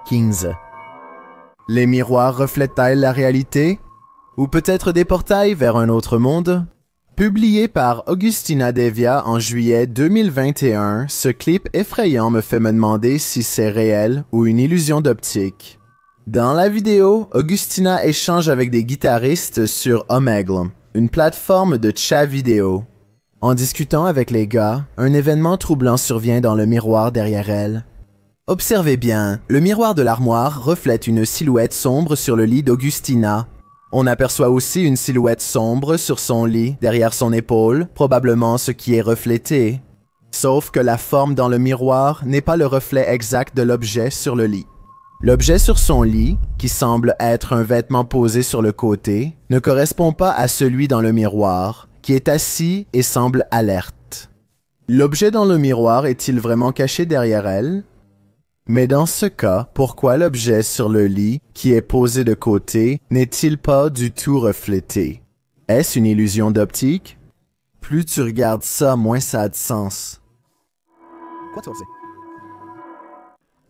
parkings. Les miroirs reflètent-ils la réalité? Ou peut-être des portails vers un autre monde? Publié par Augustina Devia en juillet 2021, ce clip effrayant me fait me demander si c'est réel ou une illusion d'optique. Dans la vidéo, Augustina échange avec des guitaristes sur Omegle, une plateforme de chat vidéo. En discutant avec les gars, un événement troublant survient dans le miroir derrière elle. Observez bien, le miroir de l'armoire reflète une silhouette sombre sur le lit d'Augustina. On aperçoit aussi une silhouette sombre sur son lit, derrière son épaule, probablement ce qui est reflété. Sauf que la forme dans le miroir n'est pas le reflet exact de l'objet sur le lit. L'objet sur son lit, qui semble être un vêtement posé sur le côté, ne correspond pas à celui dans le miroir, qui est assis et semble alerte. L'objet dans le miroir est-il vraiment caché derrière elle? Mais dans ce cas, pourquoi l'objet sur le lit, qui est posé de côté, n'est-il pas du tout reflété? Est-ce une illusion d'optique? Plus tu regardes ça, moins ça a de sens. Quoi tu vas dire?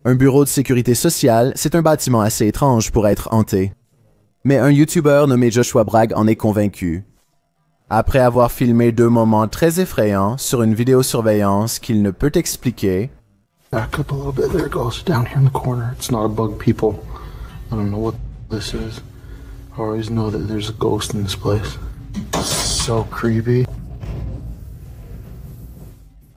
Un bureau de sécurité sociale, c'est un bâtiment assez étrange pour être hanté. Mais un YouTuber nommé Joshua Bragg en est convaincu. Après avoir filmé 2 moments très effrayants sur une vidéosurveillance qu'il ne peut expliquer, back up a little bit. There it goes. Down here in the corner. It's not a bug, people. I don't know what this is. I always know that there's a ghost in this place. So creepy.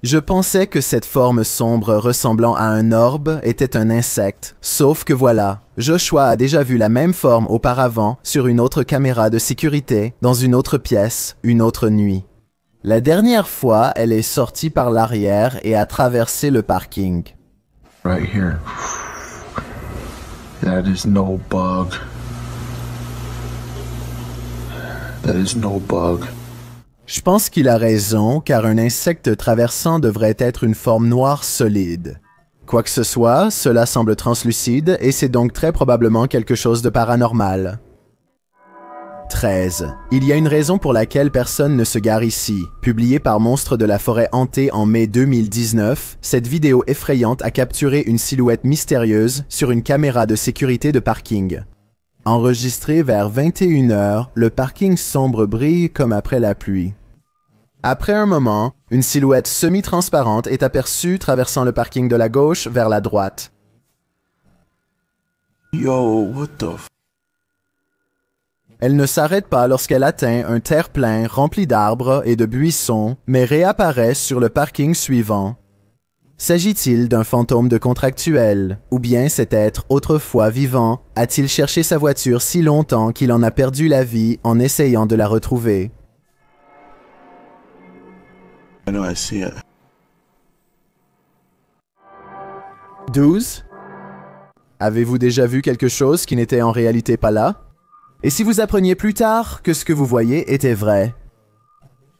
je pensais que cette forme sombre ressemblant à un orbe était un insecte. Sauf que voilà, Joshua a déjà vu la même forme auparavant sur une autre caméra de sécurité, dans une autre pièce, une autre nuit. La dernière fois, elle est sortie par l'arrière et a traversé le parking. Right here. That is no bug. That is no bug. Je pense qu'il a raison, car un insecte traversant devrait être une forme noire solide. Quoi que ce soit, cela semble translucide et c'est donc très probablement quelque chose de paranormal. 13. Il y a une raison pour laquelle personne ne se gare ici. Publié par Monstre de la forêt hantée en mai 2019, cette vidéo effrayante a capturé une silhouette mystérieuse sur une caméra de sécurité de parking. Enregistré vers 21 h, le parking sombre brille comme après la pluie. Après un moment, une silhouette semi-transparente est aperçue traversant le parking de la gauche vers la droite. Yo, what the f... Elle ne s'arrête pas lorsqu'elle atteint un terre-plein rempli d'arbres et de buissons, mais réapparaît sur le parking suivant. S'agit-il d'un fantôme de contractuel, ou bien cet être autrefois vivant a-t-il cherché sa voiture si longtemps qu'il en a perdu la vie en essayant de la retrouver? I know, I see it. 12. Avez-vous déjà vu quelque chose qui n'était en réalité pas là? Et si vous appreniez plus tard que ce que vous voyez était vrai?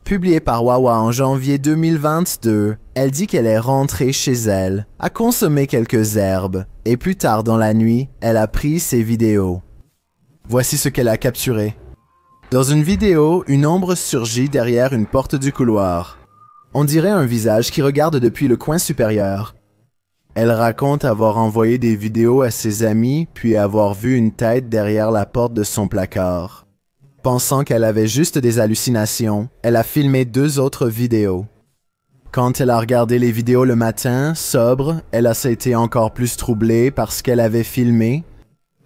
Publiée par Wawa en janvier 2022, elle dit qu'elle est rentrée chez elle, a consommé quelques herbes, et plus tard dans la nuit, elle a pris ses vidéos. Voici ce qu'elle a capturé. Dans une vidéo, une ombre surgit derrière une porte du couloir. On dirait un visage qui regarde depuis le coin supérieur. Elle raconte avoir envoyé des vidéos à ses amis, puis avoir vu une tête derrière la porte de son placard. Pensant qu'elle avait juste des hallucinations, elle a filmé 2 autres vidéos. Quand elle a regardé les vidéos le matin, sobre, elle a été encore plus troublée par ce qu'elle avait filmé.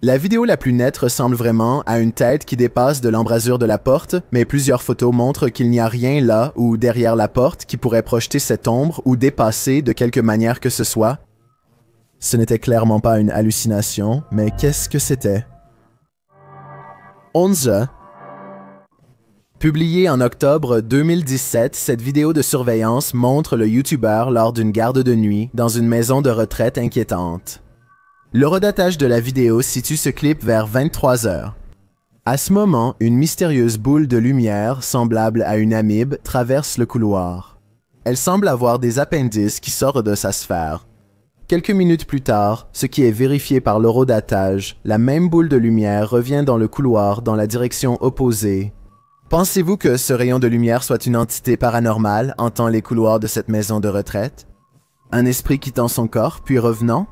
La vidéo la plus nette ressemble vraiment à une tête qui dépasse de l'embrasure de la porte, mais plusieurs photos montrent qu'il n'y a rien là ou derrière la porte qui pourrait projeter cette ombre ou dépasser de quelque manière que ce soit. Ce n'était clairement pas une hallucination, mais qu'est-ce que c'était? 11. Publiée en octobre 2017, cette vidéo de surveillance montre le YouTuber lors d'une garde de nuit dans une maison de retraite inquiétante. Le redatage de la vidéo situe ce clip vers 23 h. À ce moment, une mystérieuse boule de lumière, semblable à une amibe, traverse le couloir. Elle semble avoir des appendices qui sortent de sa sphère. Quelques minutes plus tard, ce qui est vérifié par l'horodatage, la même boule de lumière revient dans le couloir dans la direction opposée. Pensez-vous que ce rayon de lumière soit une entité paranormale hantant les couloirs de cette maison de retraite? Un esprit quittant son corps puis revenant?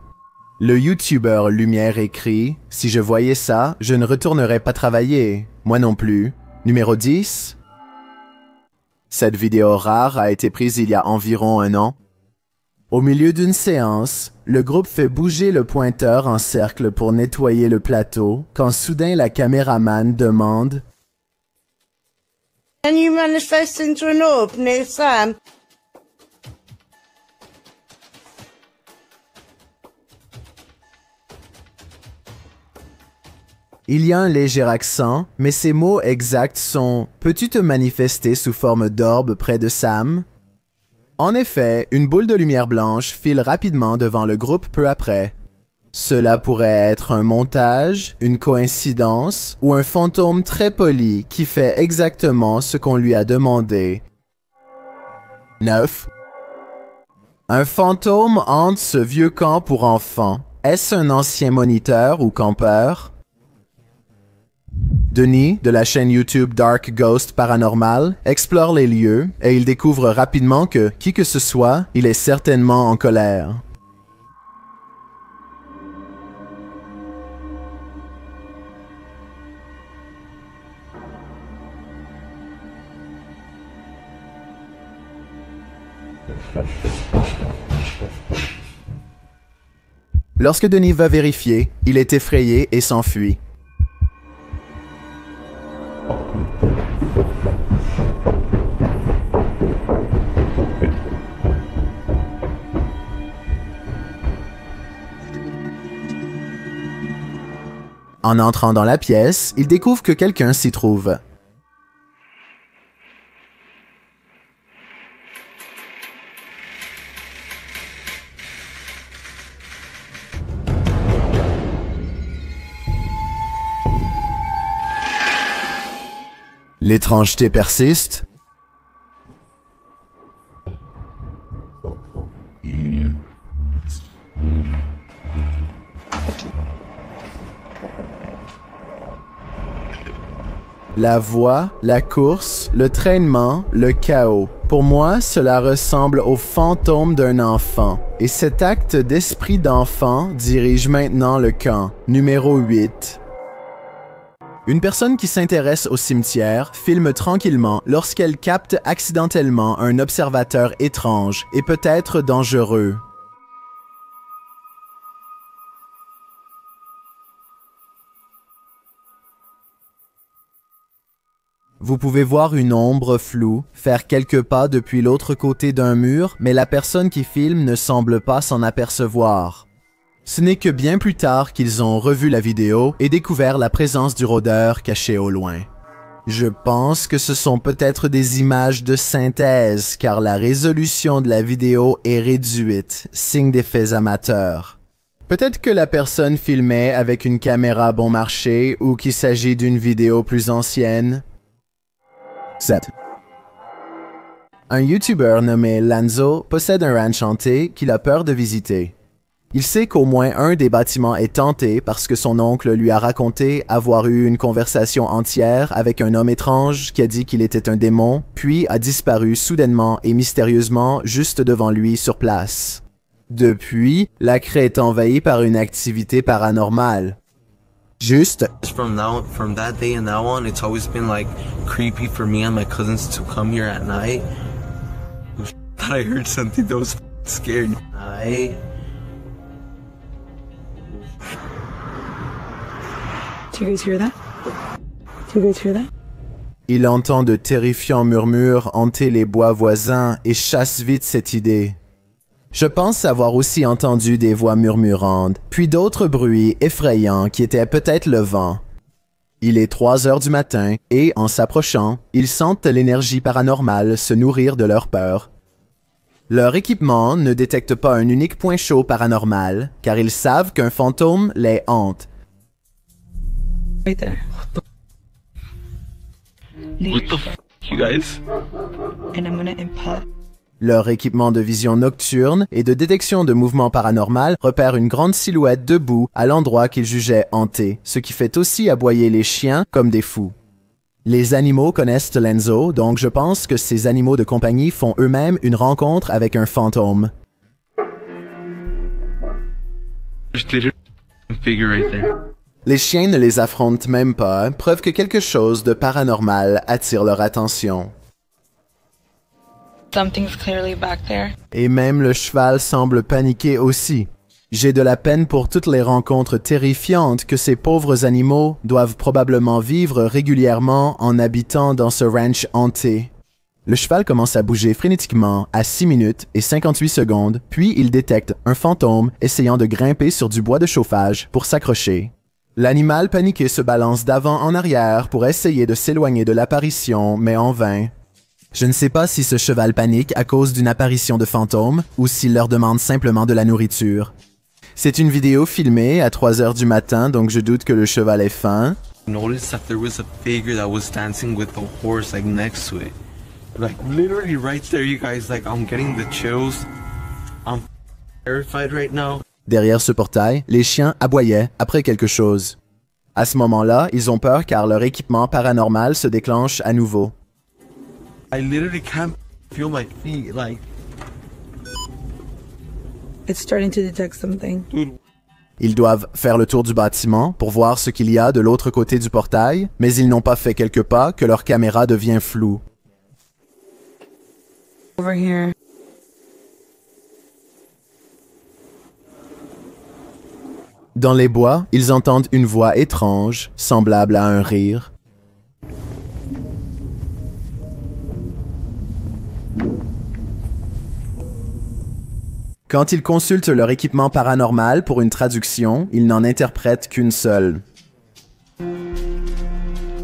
Le YouTuber Lumière écrit « Si je voyais ça, je ne retournerais pas travailler. Moi non plus. » Numéro 10. Cette vidéo rare a été prise il y a environ 1 an. Au milieu d'une séance, le groupe fait bouger le pointeur en cercle pour nettoyer le plateau, quand soudain la caméraman demande Can you manifest into an orb near Sam? Il y a un léger accent, mais ses mots exacts sont « Peux-tu te manifester sous forme d'orbe près de Sam ?» En effet, une boule de lumière blanche file rapidement devant le groupe peu après. Cela pourrait être un montage, une coïncidence ou un fantôme très poli qui fait exactement ce qu'on lui a demandé. 9. Un fantôme hante ce vieux camp pour enfants. Est-ce un ancien moniteur ou campeur? Denis, de la chaîne YouTube Dark Ghost Paranormal, explore les lieux et il découvre rapidement que, qui que ce soit, il est certainement en colère. Lorsque Denis va vérifier, il est effrayé et s'enfuit. En entrant dans la pièce, il découvre que quelqu'un s'y trouve. L'étrangeté persiste. La voix, la course, le traînement, le chaos. Pour moi, cela ressemble au fantôme d'un enfant. Et cet acte d'esprit d'enfant dirige maintenant le camp. Numéro 8. Une personne qui s'intéresse au cimetière filme tranquillement lorsqu'elle capte accidentellement un observateur étrange et peut-être dangereux. Vous pouvez voir une ombre floue faire quelques pas depuis l'autre côté d'un mur, mais la personne qui filme ne semble pas s'en apercevoir. Ce n'est que bien plus tard qu'ils ont revu la vidéo et découvert la présence du rôdeur caché au loin. Je pense que ce sont peut-être des images de synthèse car la résolution de la vidéo est réduite, signe d'effets amateurs. Peut-être que la personne filmait avec une caméra bon marché ou qu'il s'agit d'une vidéo plus ancienne. 7. Un YouTuber nommé Lanzo possède un ranch hanté qu'il a peur de visiter. Il sait qu'au moins un des bâtiments est hanté parce que son oncle lui a raconté avoir eu une conversation entière avec un homme étrange qui a dit qu'il était un démon, puis a disparu soudainement et mystérieusement juste devant lui sur place. Depuis, la craie est envahie par une activité paranormale. Juste. From that day and that one, it's always been like creepy for me and my cousins to come here at night. I heard something that was scared. Do you guys hear that? Do you guys hear that? Il entend de terrifiants murmures hanter les bois voisins et chasse vite cette idée. Je pense avoir aussi entendu des voix murmurantes, puis d'autres bruits effrayants qui étaient peut-être le vent. Il est 3 heures du matin et, en s'approchant, ils sentent l'énergie paranormale se nourrir de leur peur. Leur équipement ne détecte pas un unique point chaud paranormal, car ils savent qu'un fantôme les hante. Right there. What the f***, you guys? And I'm gonna impart. Leur équipement de vision nocturne et de détection de mouvements paranormal repère une grande silhouette debout à l'endroit qu'ils jugeaient hanté, ce qui fait aussi aboyer les chiens comme des fous. Les animaux connaissent Lanzo, donc je pense que ces animaux de compagnie font eux-mêmes une rencontre avec un fantôme. figure right there. Les chiens ne les affrontent même pas, preuve que quelque chose de paranormal attire leur attention. Something's clearly back there. Et même le cheval semble paniquer aussi. J'ai de la peine pour toutes les rencontres terrifiantes que ces pauvres animaux doivent probablement vivre régulièrement en habitant dans ce ranch hanté. Le cheval commence à bouger frénétiquement à 6 minutes et 58 secondes, puis il détecte un fantôme essayant de grimper sur du bois de chauffage pour s'accrocher. L'animal paniqué se balance d'avant en arrière pour essayer de s'éloigner de l'apparition, mais en vain. Je ne sais pas si ce cheval panique à cause d'une apparition de fantôme ou s'il leur demande simplement de la nourriture. C'est une vidéo filmée à 3 heures du matin, donc je doute que le cheval ait faim. I noticed that there was a figure that was dancing with the horse like next to it. Like literally right there, you guys, like I'm getting the chills. I'm terrified right now. Derrière ce portail, les chiens aboyaient après quelque chose. À ce moment-là, ils ont peur car leur équipement paranormal se déclenche à nouveau. I literally can't feel my feet, like. It's starting to detect something. Ils doivent faire le tour du bâtiment pour voir ce qu'il y a de l'autre côté du portail, mais ils n'ont pas fait quelques pas que leur caméra devient floue. Over here. Dans les bois, ils entendent une voix étrange, semblable à un rire. Quand ils consultent leur équipement paranormal pour une traduction, ils n'en interprètent qu'une seule.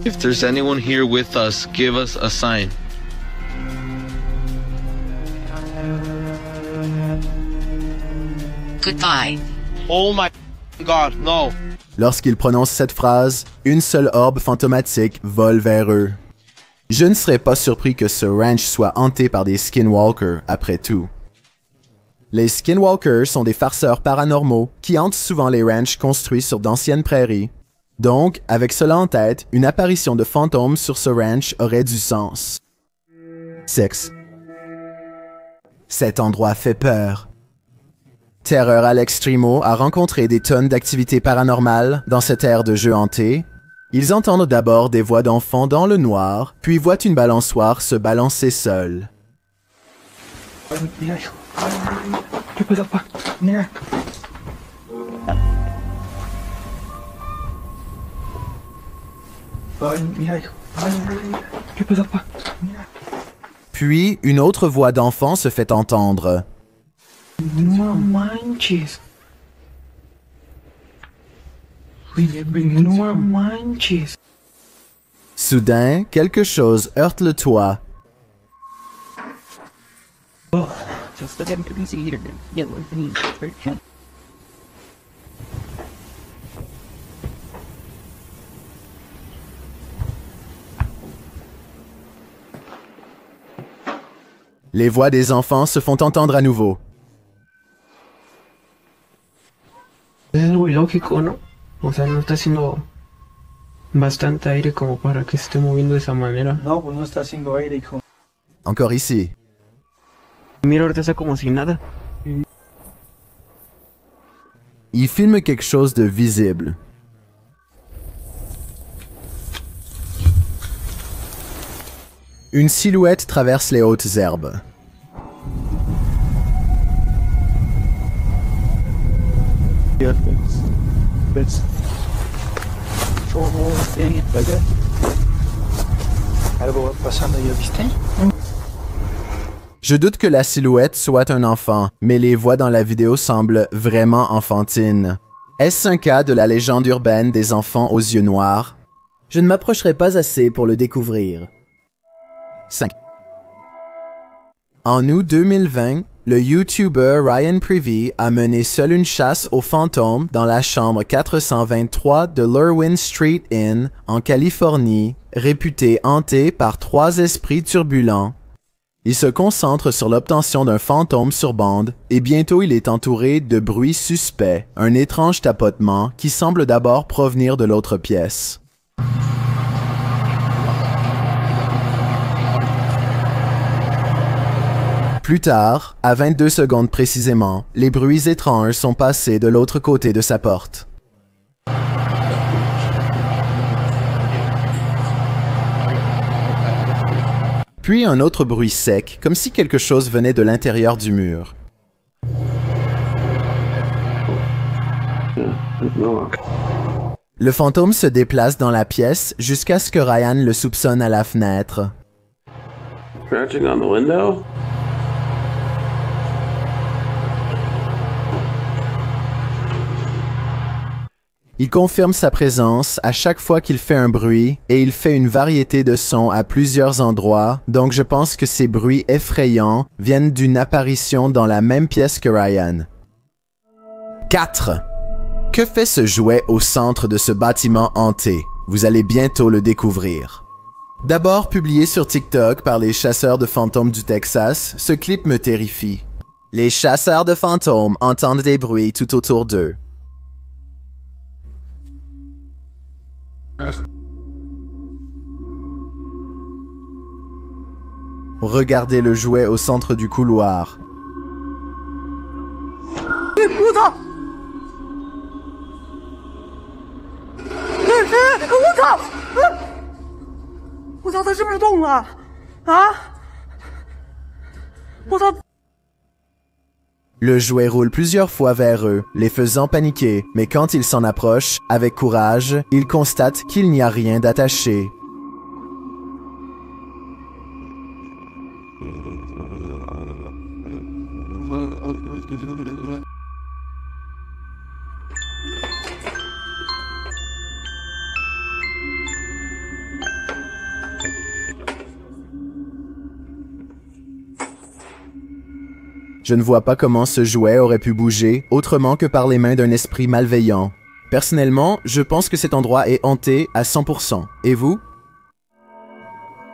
If there's anyone here with us, give us a sign. Goodbye. Oh my God, no. Lorsqu'ils prononcent cette phrase, une seule orbe fantomatique vole vers eux. Je ne serais pas surpris que ce ranch soit hanté par des skinwalkers, après tout. Les skinwalkers sont des farceurs paranormaux qui hantent souvent les ranchs construits sur d'anciennes prairies. Donc, avec cela en tête, une apparition de fantômes sur ce ranch aurait du sens. 6. Cet endroit fait peur. Terreur à l'extremo a rencontré des tonnes d'activités paranormales dans cette ère de jeu hanté. Ils entendent d'abord des voix d'enfants dans le noir, puis voient une balançoire se balancer seule. Puis, une autre voix d'enfant se fait entendre. No manches. No manches. Soudain, quelque chose heurte le toit. Les voix des enfants se font entendre à nouveau. Es muy lógico, ¿no? O sea, no está haciendo bastante aire como para que se esté moviendo de esa manera. No, pues no está haciendo aire, hijo. Encore ici. Mira, ahorita está como si nada. Il filme quelque chose de visible. Une silhouette traverse les hautes herbes. Algo va pasando, ¿ya viste? Je doute que la silhouette soit un enfant, mais les voix dans la vidéo semblent vraiment enfantines. Est-ce un cas de la légende urbaine des enfants aux yeux noirs? Je ne m'approcherai pas assez pour le découvrir. 5. En août 2020, le YouTuber Ryan Privy a mené seul une chasse aux fantômes dans la chambre 423 de l'Irwin Street Inn, en Californie, réputée hantée par 3 esprits turbulents. Il se concentre sur l'obtention d'un fantôme sur bande et bientôt il est entouré de bruits suspects, un étrange tapotement qui semble d'abord provenir de l'autre pièce. Plus tard, à 22 secondes précisément, les bruits étranges sont passés de l'autre côté de sa porte. Puis un autre bruit sec, comme si quelque chose venait de l'intérieur du mur. Le fantôme se déplace dans la pièce jusqu'à ce que Ryan le soupçonne à la fenêtre. Crouching on the window? Il confirme sa présence à chaque fois qu'il fait un bruit et il fait une variété de sons à plusieurs endroits, donc je pense que ces bruits effrayants viennent d'une apparition dans la même pièce que Ryan. 4. Que fait ce jouet au centre de ce bâtiment hanté? Vous allez bientôt le découvrir. D'abord publié sur TikTok par les chasseurs de fantômes du Texas, ce clip me terrifie. Les chasseurs de fantômes entendent des bruits tout autour d'eux. Regardez le jouet au centre du couloir. Le jouet roule plusieurs fois vers eux, les faisant paniquer, mais quand ils s'en approchent, avec courage, ils constatent qu'il n'y a rien d'attaché. Je ne vois pas comment ce jouet aurait pu bouger autrement que par les mains d'un esprit malveillant. Personnellement, je pense que cet endroit est hanté à 100%. Et vous?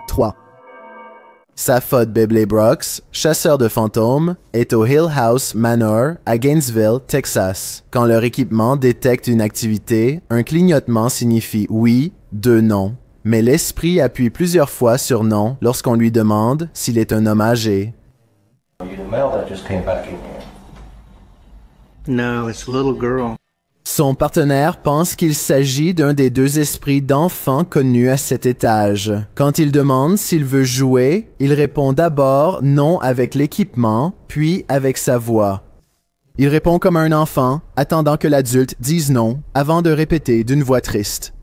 3. Safod Bebley Brooks, chasseur de fantômes, est au Hill House Manor à Gainesville, Texas. Quand leur équipement détecte une activité, un clignotement signifie oui, 2 non. Mais l'esprit appuie plusieurs fois sur non lorsqu'on lui demande s'il est un homme âgé. No, it's a little girl. Son partenaire pense qu'il s'agit d'un des 2 esprits d'enfants connus à cet étage. Quand il demande s'il veut jouer, il répond d'abord non avec l'équipement, puis avec sa voix. Il répond comme un enfant, attendant que l'adulte dise non, avant de répéter d'une voix triste.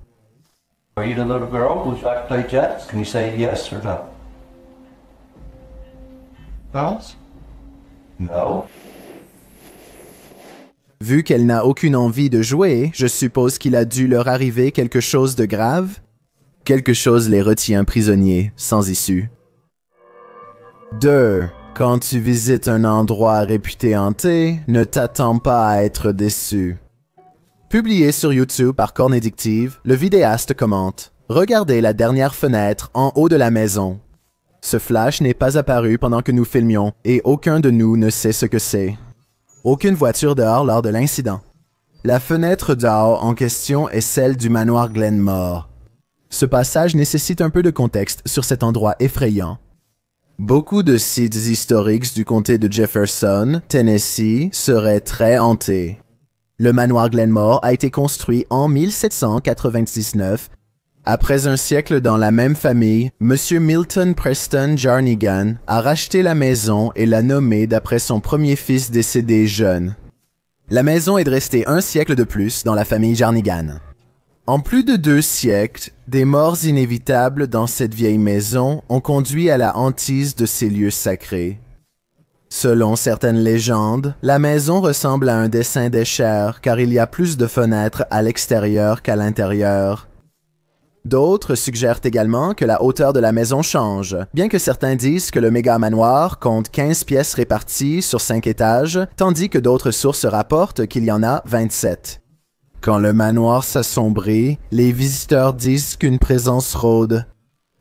Are you the little girl? Would you like to play jets? Can you say yes or no? Balls? No. Vu qu'elle n'a aucune envie de jouer, je suppose qu'il a dû leur arriver quelque chose de grave. Quelque chose les retient prisonniers, sans issue. 2. Quand tu visites un endroit réputé hanté, ne t'attends pas à être déçu. Publié sur YouTube par Cornédictive, le vidéaste commente « Regardez la dernière fenêtre en haut de la maison. Ce flash n'est pas apparu pendant que nous filmions et aucun de nous ne sait ce que c'est. Aucune voiture dehors lors de l'incident. La fenêtre dehors en question est celle du manoir Glenmore. Ce passage nécessite un peu de contexte sur cet endroit effrayant. Beaucoup de sites historiques du comté de Jefferson, Tennessee, seraient très hantés. Le manoir Glenmore a été construit en 1799. Après un siècle dans la même famille, M. Milton Preston Jarnigan a racheté la maison et l'a nommée d'après son premier fils décédé jeune. La maison est restée un siècle de plus dans la famille Jarnigan. En plus de 2 siècles, des morts inévitables dans cette vieille maison ont conduit à la hantise de ces lieux sacrés. Selon certaines légendes, la maison ressemble à un dessin d'Escher car il y a plus de fenêtres à l'extérieur qu'à l'intérieur. D'autres suggèrent également que la hauteur de la maison change, bien que certains disent que le méga manoir compte 15 pièces réparties sur 5 étages, tandis que d'autres sources rapportent qu'il y en a 27. Quand le manoir s'assombrit, les visiteurs disent qu'une présence rôde.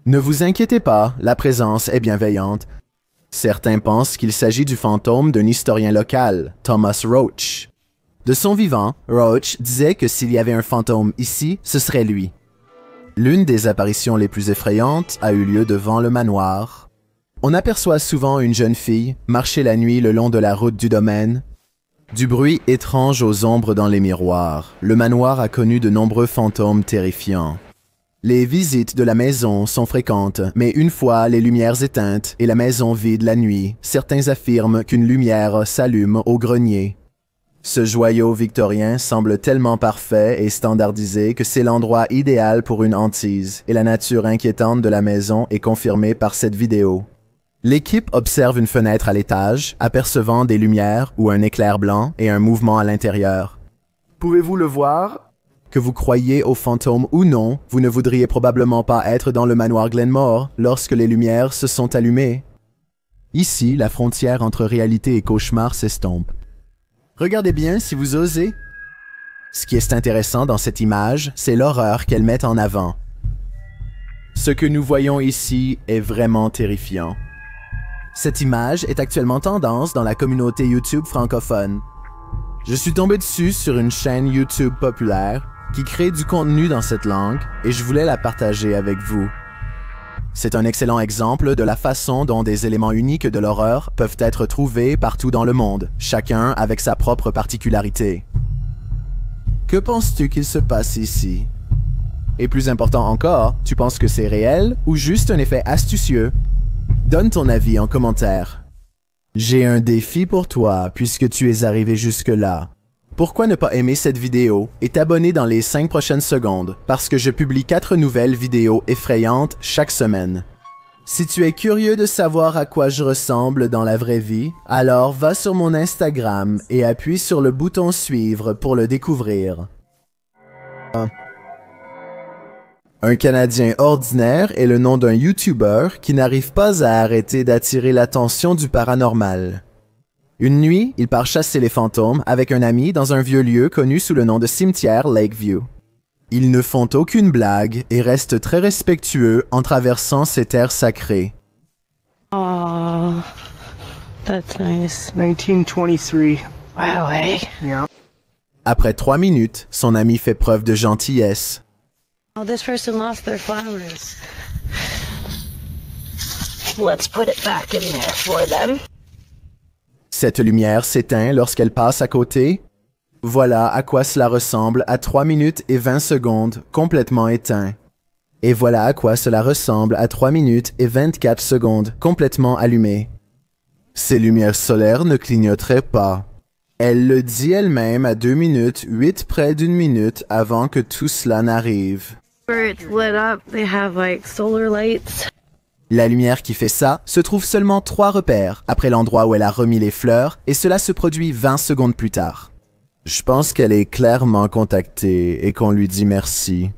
Ne vous inquiétez pas, la présence est bienveillante. Certains pensent qu'il s'agit du fantôme d'un historien local, Thomas Roach. De son vivant, Roach disait que s'il y avait un fantôme ici, ce serait lui. L'une des apparitions les plus effrayantes a eu lieu devant le manoir. On aperçoit souvent une jeune fille marcher la nuit le long de la route du domaine. Du bruit étrange aux ombres dans les miroirs, le manoir a connu de nombreux fantômes terrifiants. Les visites de la maison sont fréquentes, mais une fois les lumières éteintes et la maison vide la nuit, certains affirment qu'une lumière s'allume au grenier. Ce joyau victorien semble tellement parfait et standardisé que c'est l'endroit idéal pour une hantise, et la nature inquiétante de la maison est confirmée par cette vidéo. L'équipe observe une fenêtre à l'étage, apercevant des lumières ou un éclair blanc et un mouvement à l'intérieur. Pouvez-vous le voir? Que vous croyiez aux fantômes ou non, vous ne voudriez probablement pas être dans le manoir Glenmore lorsque les lumières se sont allumées. Ici, la frontière entre réalité et cauchemar s'estompe. Regardez bien si vous osez. Ce qui est intéressant dans cette image, c'est l'horreur qu'elle met en avant. Ce que nous voyons ici est vraiment terrifiant. Cette image est actuellement tendance dans la communauté YouTube francophone. Je suis tombé dessus sur une chaîne YouTube populaire qui crée du contenu dans cette langue et je voulais la partager avec vous. C'est un excellent exemple de la façon dont des éléments uniques de l'horreur peuvent être trouvés partout dans le monde, chacun avec sa propre particularité. Que penses-tu qu'il se passe ici? Et plus important encore, tu penses que c'est réel ou juste un effet astucieux? Donne ton avis en commentaire. J'ai un défi pour toi puisque tu es arrivé jusque-là. Pourquoi ne pas aimer cette vidéo et t'abonner dans les 5 prochaines secondes parce que je publie 4 nouvelles vidéos effrayantes chaque semaine. Si tu es curieux de savoir à quoi je ressemble dans la vraie vie, alors va sur mon Instagram et appuie sur le bouton suivre pour le découvrir. Un Canadien ordinaire est le nom d'un YouTuber qui n'arrive pas à arrêter d'attirer l'attention du paranormal. Une nuit, il part chasser les fantômes avec un ami dans un vieux lieu connu sous le nom de cimetière Lakeview. Ils ne font aucune blague et restent très respectueux en traversant ces terres sacrées. Oh, that's nice. 1923. Wow, eh? Yeah. Après 3 minutes, son ami fait preuve de gentillesse. Oh, this person lost their flowers. Let's put it back in there for them. Cette lumière s'éteint lorsqu'elle passe à côté. Voilà à quoi cela ressemble à 3 minutes et 20 secondes complètement éteint. Et voilà à quoi cela ressemble à 3 minutes et 24 secondes complètement allumé. Ces lumières solaires ne clignoteraient pas. Elle le dit elle-même à 2 minutes 8 près d'une minute avant que tout cela n'arrive. It's lit up. They have like solar lights. La lumière qui fait ça se trouve seulement 3 repères après l'endroit où elle a remis les fleurs et cela se produit 20 secondes plus tard. Je pense qu'elle est clairement contactée et qu'on lui dit merci.